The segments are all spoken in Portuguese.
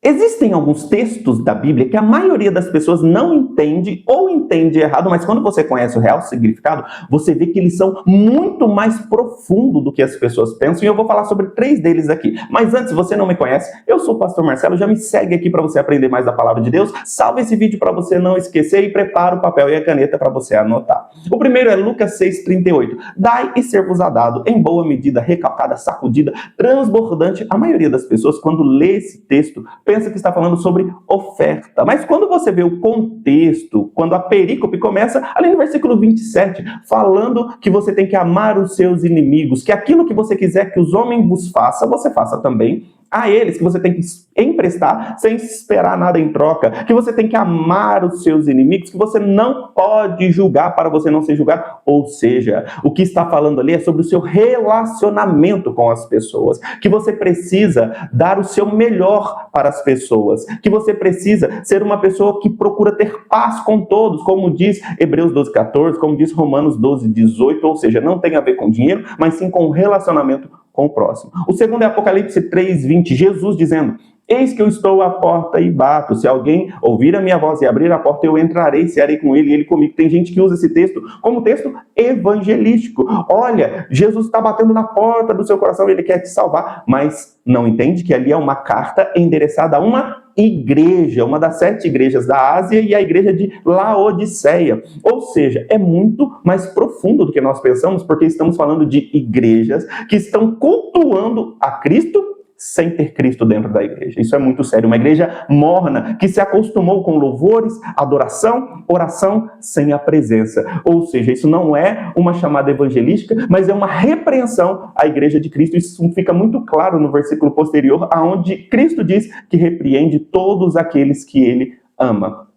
Existem alguns textos da Bíblia que a maioria das pessoas não entende ou entende errado, mas quando você conhece o real significado, você vê que eles são muito mais profundos do que as pessoas pensam, e eu vou falar sobre 3 deles aqui. Mas antes, se você não me conhece, eu sou o pastor Marcelo, já me segue aqui para você aprender mais da palavra de Deus, salva esse vídeo para você não esquecer e prepara o papel e a caneta para você anotar. O primeiro é Lucas 6,38. Dai e ser-vos-á dado, em boa medida, recalcada, sacudida, transbordante. A maioria das pessoas, quando lê esse texto, pensa que está falando sobre oferta. Mas quando você vê o contexto, quando a perícope começa, ali no versículo 27, falando que você tem que amar os seus inimigos, que aquilo que você quiser que os homens vos façam, você faça também a eles, que você tem que emprestar sem esperar nada em troca, que você tem que amar os seus inimigos, que você não pode julgar para você não ser julgado. Ou seja, o que está falando ali é sobre o seu relacionamento com as pessoas, que você precisa dar o seu melhor para as pessoas, que você precisa ser uma pessoa que procura ter paz com todos, como diz Hebreus 12,14, como diz Romanos 12,18, ou seja, não tem a ver com dinheiro, mas sim com o relacionamento com o próximo. O segundo é Apocalipse 3,20, Jesus dizendo: eis que eu estou à porta e bato. Se alguém ouvir a minha voz e abrir a porta, eu entrarei, cearei com ele e ele comigo. Tem gente que usa esse texto como texto evangelístico. Olha, Jesus está batendo na porta do seu coração, ele quer te salvar, mas não entende que ali é uma carta endereçada a uma igreja, uma das 7 igrejas da Ásia e a igreja de Laodiceia. Ou seja, é muito mais profundo do que nós pensamos, porque estamos falando de igrejas que estão cultuando a Cristo sem ter Cristo dentro da igreja. Isso é muito sério. Uma igreja morna, que se acostumou com louvores, adoração, oração, sem a presença. Ou seja, isso não é uma chamada evangelística, mas é uma repreensão à igreja de Cristo. Isso fica muito claro no versículo posterior, onde Cristo diz que repreende todos aqueles que ele ama.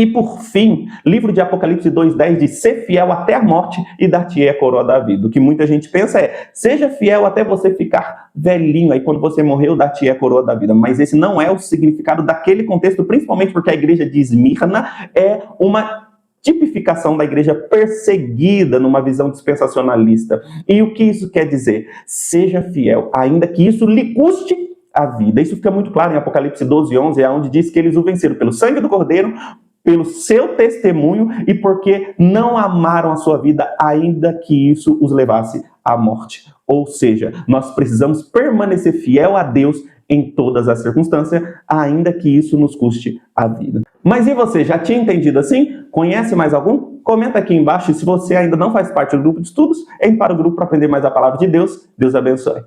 E por fim, livro de Apocalipse 2,10 diz: ser fiel até a morte e dar-te-ei a coroa da vida. O que muita gente pensa é: seja fiel até você ficar velhinho, aí quando você morreu, dar-te-ei a coroa da vida. Mas esse não é o significado daquele contexto, principalmente porque a igreja de Esmirna é uma tipificação da igreja perseguida numa visão dispensacionalista. E o que isso quer dizer? Seja fiel, ainda que isso lhe custe a vida. Isso fica muito claro em Apocalipse 12,11, é onde diz que eles o venceram pelo sangue do Cordeiro, pelo seu testemunho e porque não amaram a sua vida, ainda que isso os levasse à morte. Ou seja, nós precisamos permanecer fiel a Deus em todas as circunstâncias, ainda que isso nos custe a vida. Mas e você, já tinha entendido assim? Conhece mais algum? Comenta aqui embaixo, e se você ainda não faz parte do grupo de estudos, entre para o grupo para aprender mais a palavra de Deus. Deus abençoe.